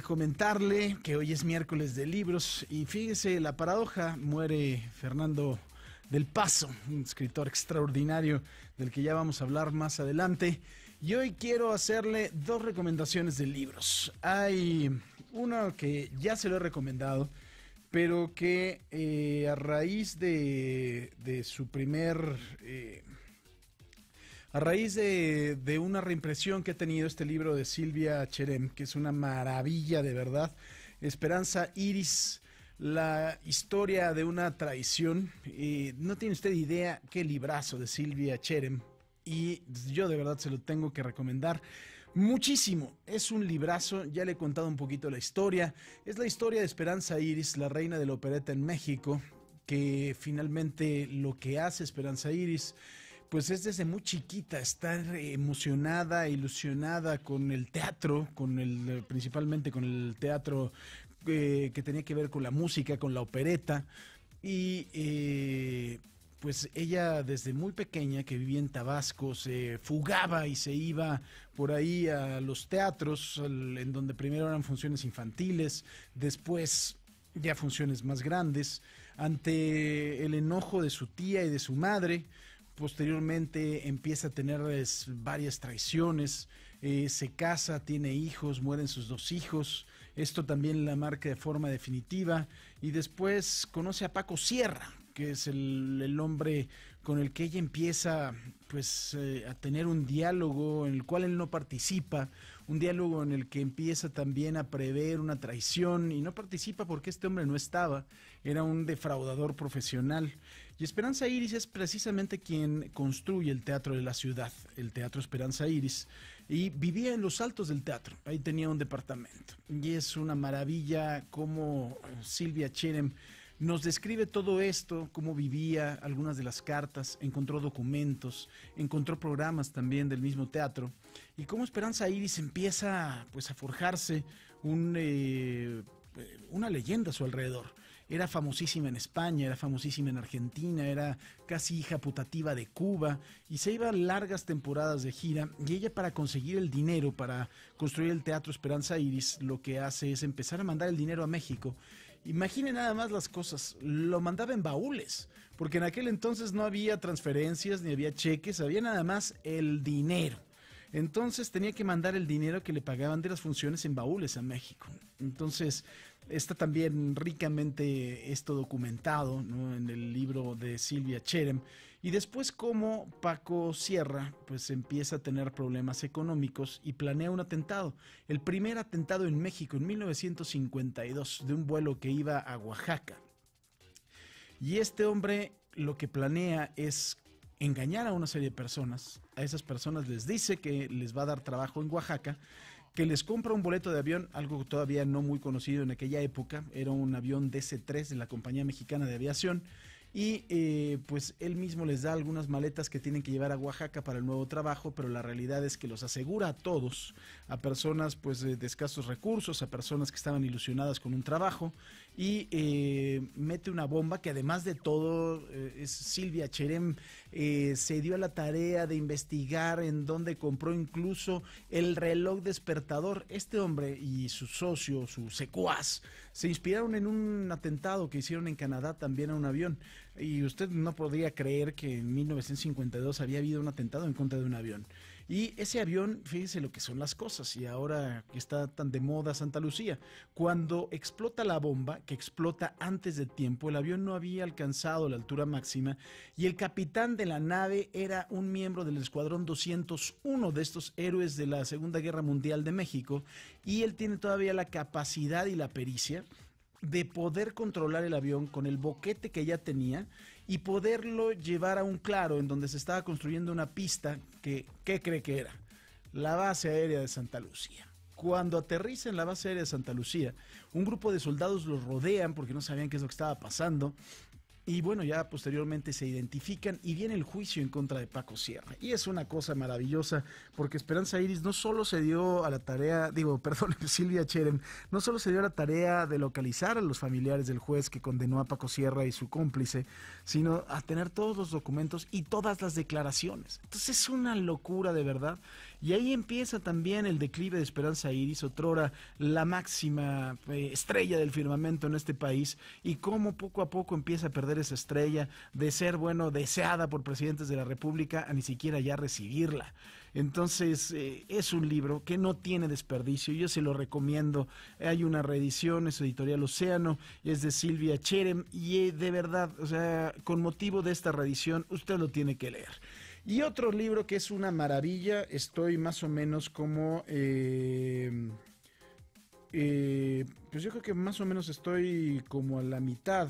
Comentarle que hoy es miércoles de libros y fíjese la paradoja, muere Fernando del Paso, un escritor extraordinario del que ya vamos a hablar más adelante, y hoy quiero hacerle dos recomendaciones de libros. Hay uno que ya se lo he recomendado, pero que a raíz de su primer... A raíz de una reimpresión que ha tenido este libro de Silvia Cherem, que es una maravilla de verdad, Esperanza Iris, la historia de una traición, no tiene usted idea qué librazo de Silvia Cherem, y yo de verdad se lo tengo que recomendar muchísimo. Es un librazo, ya le he contado un poquito la historia, es la historia de Esperanza Iris, la reina de la opereta en México, que finalmente lo que hace Esperanza Iris pues es desde muy chiquita estar emocionada, ilusionada con el teatro, principalmente con el teatro que tenía que ver con la música, con la opereta. Y pues ella desde muy pequeña, que vivía en Tabasco, se fugaba y se iba por ahí a los teatros, en donde primero eran funciones infantiles, después ya funciones más grandes, ante el enojo de su tía y de su madre. Posteriormente empieza a tener varias traiciones, se casa, tiene hijos, mueren sus dos hijos, esto también la marca de forma definitiva, y después conoce a Paco Sierra, que es el hombre con el que ella empieza pues a tener un diálogo en el cual él no participa, un diálogo en el que empieza también a prever una traición, y no participa porque este hombre no estaba, era un defraudador profesional. Y Esperanza Iris es precisamente quien construye el teatro de la ciudad, el Teatro Esperanza Iris, y vivía en los altos del teatro, ahí tenía un departamento. Y es una maravilla cómo Silvia Cherem nos describe todo esto, cómo vivía, algunas de las cartas, encontró documentos, encontró programas también del mismo teatro, y cómo Esperanza Iris empieza pues a forjarse una leyenda a su alrededor. Era famosísima en España, era famosísima en Argentina, era casi hija putativa de Cuba, y se iba largas temporadas de gira, y ella, para conseguir el dinero para construir el Teatro Esperanza Iris, lo que hace es empezar a mandar el dinero a México. Imagine nada más las cosas, lo mandaba en baúles, porque en aquel entonces no había transferencias ni había cheques, había nada más el dinero. Entonces tenía que mandar el dinero que le pagaban de las funciones en baúles a México. Entonces está también ricamente esto documentado, ¿no?, en el libro de Silvia Cherem. Y después cómo Paco Sierra pues empieza a tener problemas económicos y planea un atentado. El primer atentado en México en 1952 de un vuelo que iba a Oaxaca. Y este hombre lo que planea es engañar a una serie de personas. A esas personas les dice que les va a dar trabajo en Oaxaca, que les compra un boleto de avión, algo todavía no muy conocido en aquella época, era un avión DC-3 de la Compañía Mexicana de Aviación, y pues él mismo les da algunas maletas que tienen que llevar a Oaxaca para el nuevo trabajo, pero la realidad es que los asegura a todos, a personas pues de escasos recursos, a personas que estaban ilusionadas con un trabajo, y mete una bomba que, además de todo, Silvia Cherem se dio a la tarea de investigar en dónde compró incluso el reloj despertador. Este hombre y su socio, su secuaz, se inspiraron en un atentado que hicieron en Canadá también a un avión. Y usted no podría creer que en 1952 había habido un atentado en contra de un avión. Y ese avión, fíjese lo que son las cosas, y ahora que está tan de moda Santa Lucía, cuando explota la bomba, que explota antes de tiempo, el avión no había alcanzado la altura máxima, y el capitán de la nave era un miembro del Escuadrón 201, de estos héroes de la Segunda Guerra Mundial de México, y él tiene todavía la capacidad y la pericia de poder controlar el avión con el boquete que ya tenía y poderlo llevar a un claro en donde se estaba construyendo una pista que, ¿qué cree que era? La base aérea de Santa Lucía. Cuando aterriza en la base aérea de Santa Lucía, un grupo de soldados los rodean porque no sabían qué es lo que estaba pasando, Y bueno, ya posteriormente se identifican y viene el juicio en contra de Paco Sierra. Y es una cosa maravillosa porque Esperanza Iris no solo se dio a la tarea, Silvia Cherem, no solo se dio a la tarea de localizar a los familiares del juez que condenó a Paco Sierra y su cómplice, sino a tener todos los documentos y todas las declaraciones. Entonces es una locura de verdad. Y ahí empieza también el declive de Esperanza Iris, otrora la máxima estrella del firmamento en este país, y cómo poco a poco empieza a perder esa estrella de ser, deseada por presidentes de la República a ni siquiera ya recibirla. Entonces es un libro que no tiene desperdicio, yo se lo recomiendo. Hay una reedición, es editorial Océano, es de Silvia Cherem, y de verdad, o sea, con motivo de esta reedición usted lo tiene que leer. Y otro libro que es una maravilla, estoy más o menos como... pues yo creo que más o menos estoy como a la mitad.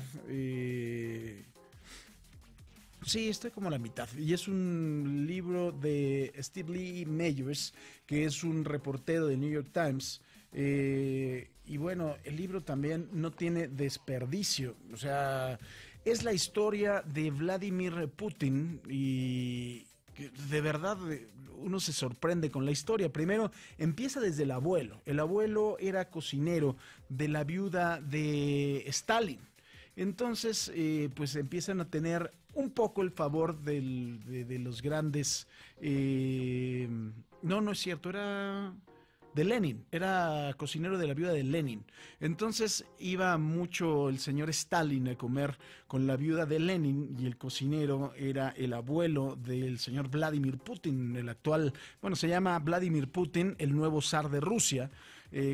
Sí, estoy como a la mitad. Y es un libro de Steve Lee Mayers, que es un reportero del New York Times. Y bueno, el libro también no tiene desperdicio. O sea, es la historia de Vladimir Putin, y de verdad uno se sorprende con la historia. Primero empieza desde el abuelo. El abuelo era cocinero de la viuda de Stalin. Entonces, pues empiezan a tener un poco el favor de los grandes... no es cierto, era... de Lenin, era cocinero de la viuda de Lenin. Entonces iba mucho el señor Stalin a comer con la viuda de Lenin, y el cocinero era el abuelo del señor Vladimir Putin, el actual, se llama Vladimir Putin, el nuevo zar de Rusia.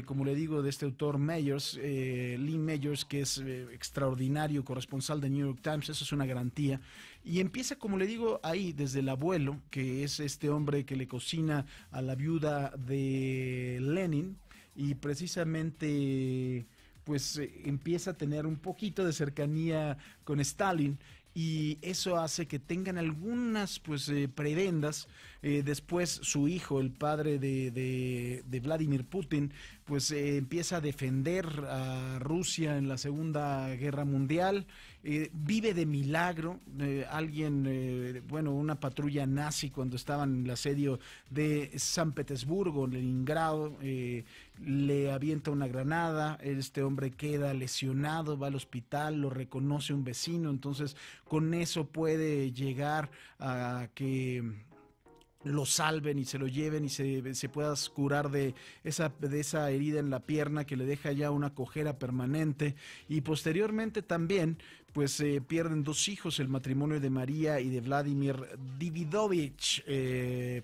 Como le digo, de este autor Mayers, Lee Mayers, que es extraordinario corresponsal de New York Times, eso es una garantía. Y empieza, como le digo, ahí, desde el abuelo, que es este hombre que le cocina a la viuda de Lenin, y precisamente pues empieza a tener un poquito de cercanía con Stalin, y eso hace que tengan algunas prebendas. Después su hijo, el padre de Vladimir Putin, pues empieza a defender a Rusia en la Segunda Guerra Mundial. Vive de milagro. Una patrulla nazi, cuando estaban en el asedio de San Petersburgo, Leningrado, le avienta una granada. Este hombre queda lesionado, va al hospital, lo reconoce un vecino, entonces con eso puede llegar a que lo salven y se lo lleven y se pueda curar de esa herida en la pierna que le deja ya una cojera permanente. Y posteriormente también pues pierden 2 hijos, el matrimonio de María y de Vladimir Davidovich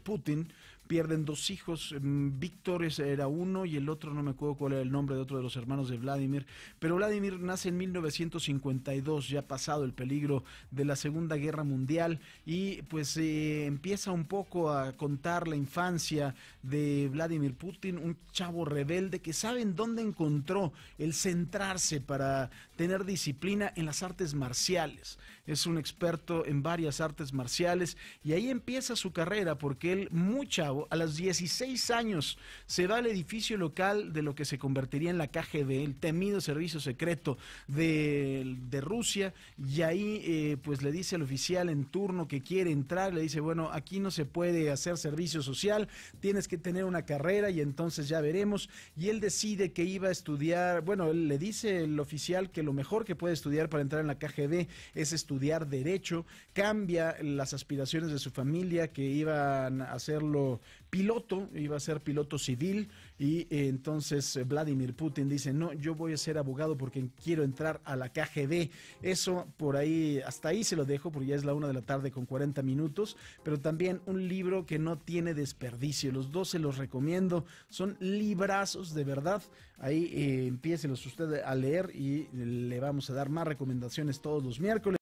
Putin. Pierden 2 hijos, Víctor era uno y el otro no me acuerdo cuál era el nombre de otro de los hermanos de Vladimir, pero Vladimir nace en 1952, ya pasado el peligro de la Segunda Guerra Mundial, y pues empieza un poco a contar la infancia de Vladimir Putin, un chavo rebelde que sabe en dónde encontró el centrarse para tener disciplina en las artes marciales. Es un experto en varias artes marciales, y ahí empieza su carrera, porque él, muy chavo, a los 16 años, se va al edificio local de lo que se convertiría en la KGB, el temido servicio secreto de Rusia, y ahí pues le dice al oficial en turno que quiere entrar, le dice, aquí no se puede hacer servicio social, tienes que tener una carrera y entonces ya veremos. Y él decide que iba a estudiar, él le dice el oficial que lo mejor que puede estudiar para entrar en la KGB es estudiar Derecho. Cambia las aspiraciones de su familia, que iban a hacerlo piloto, iba a ser piloto civil, y entonces Vladimir Putin dice, no, yo voy a ser abogado porque quiero entrar a la KGB. Eso por ahí, hasta ahí se lo dejo, porque ya es la 1:40 p.m, pero también un libro que no tiene desperdicio. Los 2 se los recomiendo, son librazos de verdad. Ahí empiécelos usted a leer, y le vamos a dar más recomendaciones todos los miércoles.